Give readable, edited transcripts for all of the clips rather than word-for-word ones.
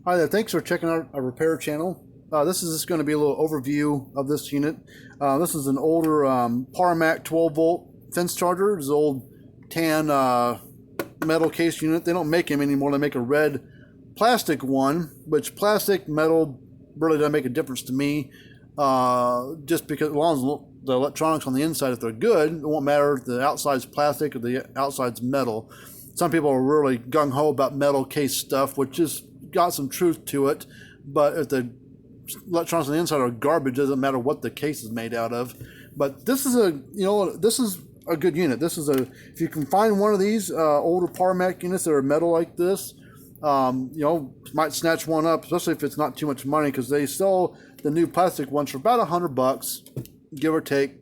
Hi there, thanks for checking out our repair channel. This is just going to be a little overview of this unit. This is an older Parmak 12 volt fence charger. It's an old tan metal case unit. They don't make them anymore. They make a red plastic one, which plastic, metal really doesn't make a difference to me. Just because as long as the electronics on the inside, if they're good, it won't matter if the outside's plastic or the outside's metal. Some people are really gung-ho about metal case stuff, which is got some truth to it, but if the electronics on the inside are garbage, it doesn't matter what the case is made out of. But this is this is a good unit. This is if you can find one of these older Parmak units that are metal like this, might snatch one up, especially if it's not too much money, because they sell the new plastic ones for about $100, give or take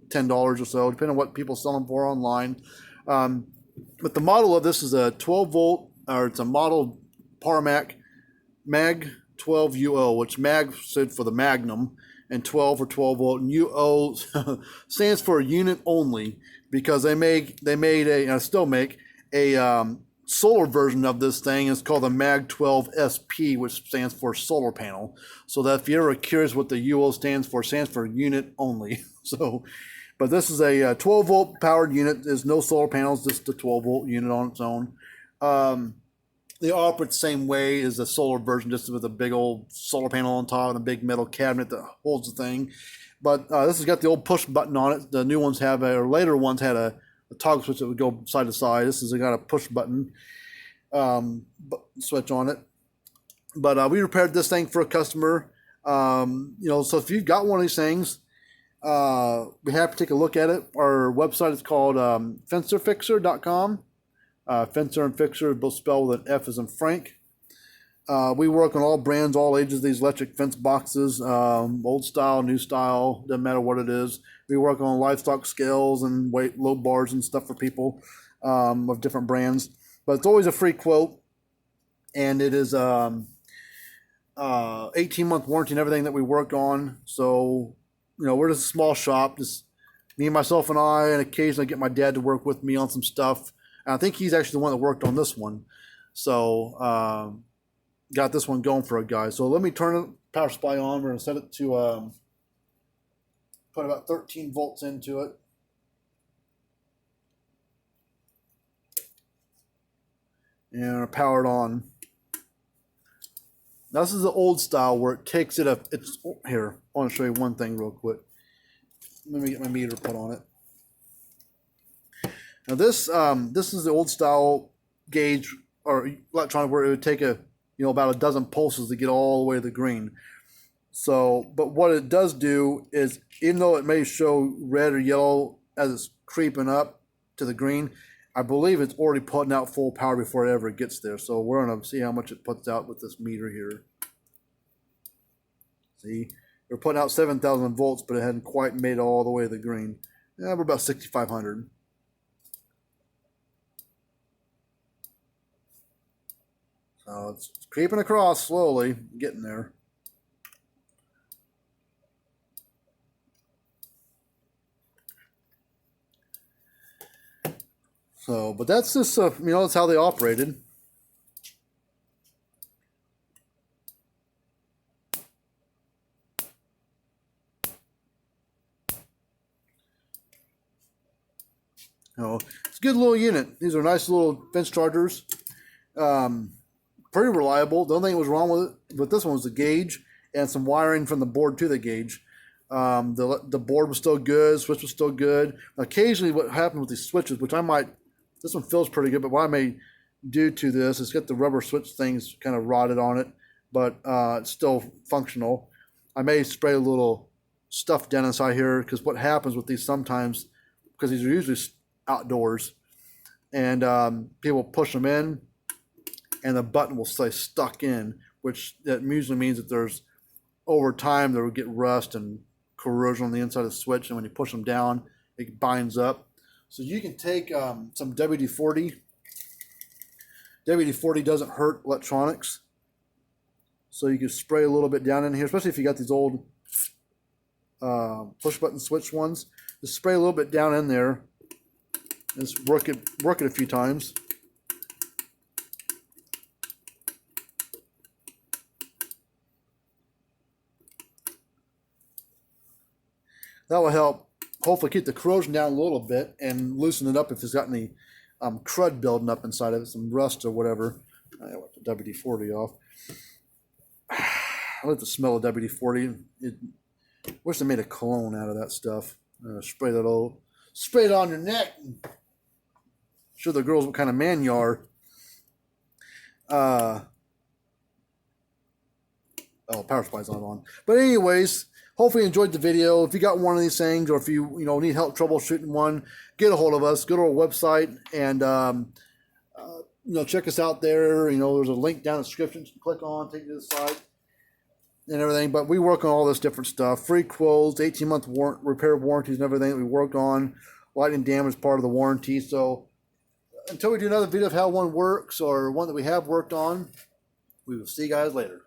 $10 or so, depending on what people sell them for online. But the model of this is a 12 volt, or it's a model Parmak MAG 12 UO, which MAG stood for the Magnum, and 12 for 12 volt, and UO stands for unit only, because they made and still make a solar version of this thing. It's called the MAG 12 SP, which stands for solar panel. So that if you're ever curious what the UO stands for unit only. But this is a 12 volt powered unit. There's no solar panels, just a 12 volt unit on its own. They operate the same way as the solar version, just with a big old solar panel on top and a big metal cabinet that holds the thing. But this has got the old push button on it. The new ones have, or later ones had a toggle switch that would go side to side. This has got a push button switch on it. But we repaired this thing for a customer. So if you've got one of these things, we have to take a look at it. Our website is called fencerfixer.com. Fencer and Fixer, both spelled with an F as in Frank. We work on all brands, all ages of these electric fence boxes, old style, new style, doesn't matter what it is. We work on livestock scales and weight load bars and stuff for people of different brands. But it's always a free quote, and it is 18-month warranty and everything that we work on. So, we're just a small shop, just me, myself, and I, and occasionally get my dad to work with me on some stuff. I think he's actually the one that worked on this one. So, got this one going for a guy. So let me turn the power supply on. We're going to set it to put about 13 volts into it. And we're powered on. Now this is the old style where it takes it up. It's here. I want to show you one thing real quick. Let me get my meter put on it. Now this is the old style gauge or electronic where it would take about a dozen pulses to get all the way to the green. So, but what it does do is, even though it may show red or yellow as it's creeping up to the green, I believe it's already putting out full power before it ever gets there. So we're going to see how much it puts out with this meter here. See, we're putting out 7,000 volts, but it hadn't quite made it all the way to the green. Yeah, we're about 6,500. So it's creeping across slowly, getting there. So, but that's just, that's how they operated. It's a good little unit. These are nice little fence chargers. Pretty reliable. The only thing that was wrong with this one was the gauge and some wiring from the board to the gauge. The board was still good, switch was still good. Occasionally what happened with these switches, this one feels pretty good, but what I may do to this is get the rubber switch things kind of rotted on it, but it's still functional. I may spray a little stuff down inside here, because what happens with these sometimes, because these are usually outdoors, and people push them in, and the button will stay stuck in, which that usually means that there's, over time, there will get rust and corrosion on the inside of the switch, and when you push them down, it binds up. So you can take some WD-40. WD-40 doesn't hurt electronics. So you can spray a little bit down in here, especially if you got these old push button switch ones. Just spray a little bit down in there. Just work it a few times. That will help hopefully keep the corrosion down a little bit and loosen it up if it's got any crud building up inside of it, some rust or whatever. I want the WD-40 off. I like the smell of WD-40. Wish they made a cologne out of that stuff. Spray it on your neck. And show the girls what kind of man you are. Oh, power supply's not on. But anyways, hopefully you enjoyed the video. If you got one of these things, or if you need help troubleshooting one, get a hold of us. Go to our website and check us out there. There's a link down in the description. You can click on, take you to the site and everything. But we work on all this different stuff. Free quotes, 18-month repair warranties and everything that we work on. Lightning damage is part of the warranty. So until we do another video of how one works or one that we have worked on, we will see you guys later.